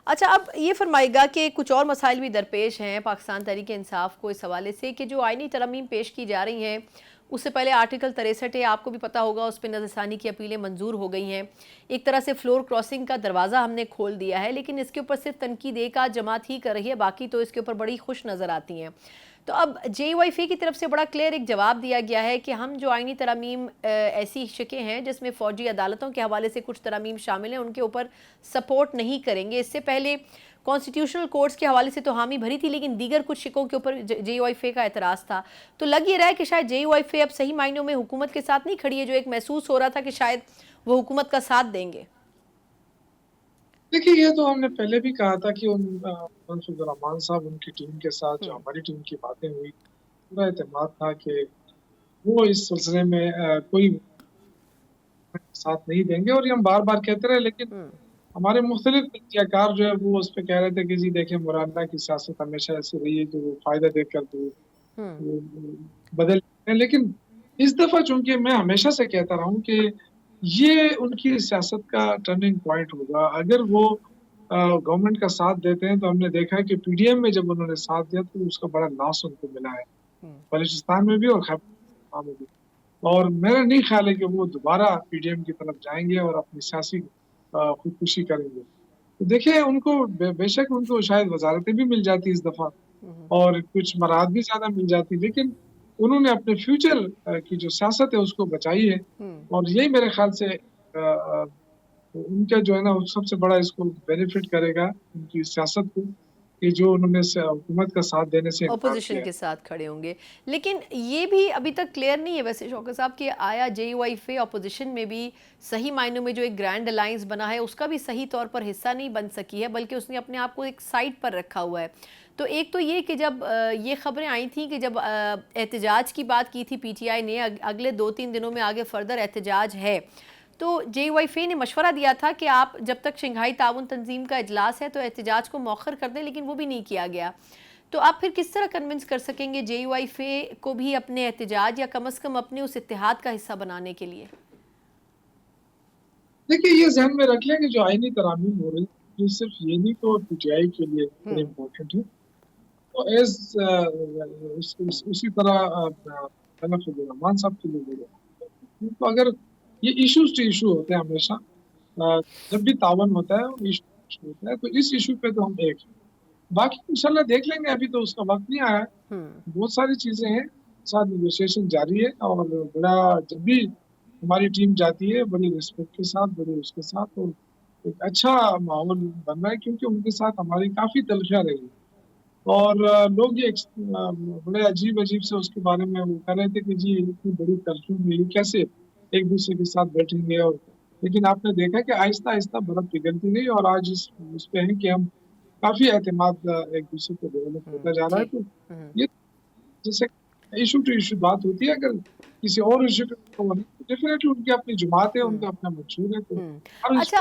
اچھا، اب یہ فرمائیگا کہ کچھ اور مسائل بھی درپیش ہیں پاکستان تحریک انصاف کو اس حوالے سے کہ جو آئینی ترامیم پیش کی جا رہی ہیں اس سے پہلے آرٹیکل 63 ہے، آپ کو بھی پتہ ہوگا اس پہ نظر ثانی کی اپیلیں منظور ہو گئی ہیں. ایک طرح سے فلور کراسنگ کا دروازہ ہم نے کھول دیا ہے، لیکن اس کے اوپر صرف تنقید ایک آدھ جماعت ہی کر رہی ہے، باقی تو اس کے اوپر بڑی خوش نظر آتی ہیں. تو اب جے وائی فے کی طرف سے بڑا کلیئر ایک جواب دیا گیا ہے کہ ہم جو آئینی ترامیم ایسی شکیں ہیں جس میں فوجی عدالتوں کے حوالے سے کچھ ترامیم شامل ہیں ان کے اوپر سپورٹ نہیں کریں گے. اس سے پہلے کانسٹیٹیوشنل کورٹس کے حوالے سے تو حامی بھری تھی، لیکن دیگر کچھ شکوں کے اوپر جے وائی فے کا اعتراض تھا. تو لگ یہ رہا ہے کہ شاید جے وائی فے اب صحیح معنوں میں حکومت کے ساتھ نہیں کھڑی ہے، جو ایک محسوس ہو رہا تھا کہ شاید وہ حکومت کا ساتھ دیں گے. دیکھیے، یہ تو ہم نے پہلے بھی کہا تھا کہ منصور الرحمان صاحب ان کی ٹیم کے ساتھ جو ہماری ٹیم کی باتیں ہوئی، پورا اعتماد تھا کہ وہ اس سلسلے میں کوئی ساتھ نہیں دیں گے. اور یہ ہم بار بار کہتے رہے، لیکن ہمارے مختلف تجزیہ کار جو ہے وہ اس پہ کہہ رہے تھے کہ جی دیکھیں، مولانا کی سیاست ہمیشہ ایسی رہی ہے کہ وہ فائدہ دے کر وہ بدل ہیں. لیکن اس دفعہ چونکہ میں ہمیشہ سے کہتا رہا ہوں کہ یہ ان کی سیاست کا ٹرننگ پوائنٹ ہوگا. اگر وہ گورنمنٹ کا ساتھ دیتے ہیں تو ہم نے دیکھا کہ پی ڈی ایم میں جب انہوں نے ساتھ دیا تو اس کا بڑا لاس ان کو ملا ہے، بلوچستان میں بھی اور خیبر پختونخوا میں بھی. اور میرا نہیں خیال ہے کہ وہ دوبارہ پی ڈی ایم کی طرف جائیں گے اور اپنی سیاسی خودکشی کریں گے. تو دیکھیں، ان کو بے شک ان کو شاید وزارتیں بھی مل جاتی اس دفعہ اور کچھ مراد بھی زیادہ مل جاتی، لیکن انہوں نے اپنے فیوچر کی جو سیاست ہے اس کو بچائی ہے. اور یہی میرے خیال سے ان کا جو ہے نا سب سے بڑا اس کو بینیفٹ کرے گا ان کی سیاست کو، کہ جو انہوں نے حکومت کا ساتھ دینے سے انکار کیا اپوزیشن ہے. کے ساتھ کھڑے ہوں گے. لیکن یہ بھی ابھی تک کلیئر نہیں ہے ویسے شوکت صاحب کہ آیا جے وائی فے اپوزیشن میں بھی صحیح معنوں میں جو ایک گرینڈ الائنس بنا ہے اس کا بھی صحیح طور پر حصہ نہیں بن سکی ہے، بلکہ اس نے اپنے آپ کو ایک سائٹ پر رکھا ہوا ہے. تو ایک تو یہ کہ جب یہ خبریں آئی تھیں کہ جب احتجاج کی بات کی تھی پی ٹی آئی نے، اگلے 2-3 دنوں میں آگے فردر احتجاج ہے، تو جے وائی فے نے مشورہ دیا تھا کہ آپ جب تک شنگھائی تعاون تنظیم کا اجلاس ہے تو احتجاج کو مؤخر کر دیں، لیکن وہ بھی نہیں کیا گیا. تو آپ پھر کس طرح کنونس کر سکیں گے جے وائی فے کو بھی اپنے احتجاج یا کم از کم اپنے اس اتحاد کا حصہ بنانے کے لیے؟ دیکھیے، یہ ذہن میں رکھ لیں کہ جو آئینی ترامیم ہو رہی ہے یہ صرف یہ نہیں تو پی ٹی آئی کے لیے بڑی امپورٹنٹ ہے. تو اسی طرح منصور الرحمان صاحب کے لیے تو اگر یہ ایشوز ٹو ایشو ہوتے ہیں ہمیشہ، جب بھی تعاون ہوتا ہے اور ایشو ہوتا ہے تو اس ایشو پہ تو ہم ایک ہیں. باقی انشاءاللہ دیکھ لیں گے، ابھی تو اس کا وقت نہیں آیا ہے. بہت ساری چیزیں ہیں، ساتھ نیگوشیشن جاری ہے اور بڑا جب بھی ہماری ٹیم جاتی ہے بڑی ریسپیکٹ کے ساتھ، بڑے اس کے ساتھ، اور ایک اچھا ماحول بن رہا ہے کیونکہ ان کے ساتھ ہماری کافی تلخیاں رہی. اور لوگ یہ بڑے عجیب سے اس کے بارے میں وہ کہہ رہے تھے کہ جی اتنی بڑی تلخیوں میں یہ کیسے ایک دوسرے کے ساتھ بیٹھیں گے. اور لیکن آپ نے دیکھا کہ آہستہ آہستہ برف پگھلتی گئی اور آج اس پہ ہے کہ ہم کافی اعتماد ایک دوسرے کو ڈیولپ ہوتا جا رہا ہے. جی. تو یہ جیسے ایشو ٹو ایشو بات ہوتی ہے، اگر کسی اور ایشو پہ ڈیفینیٹلی ان کی اپنی جماعت ہے، ان کا اپنا منشور ہے، تو ہر اس اچھا،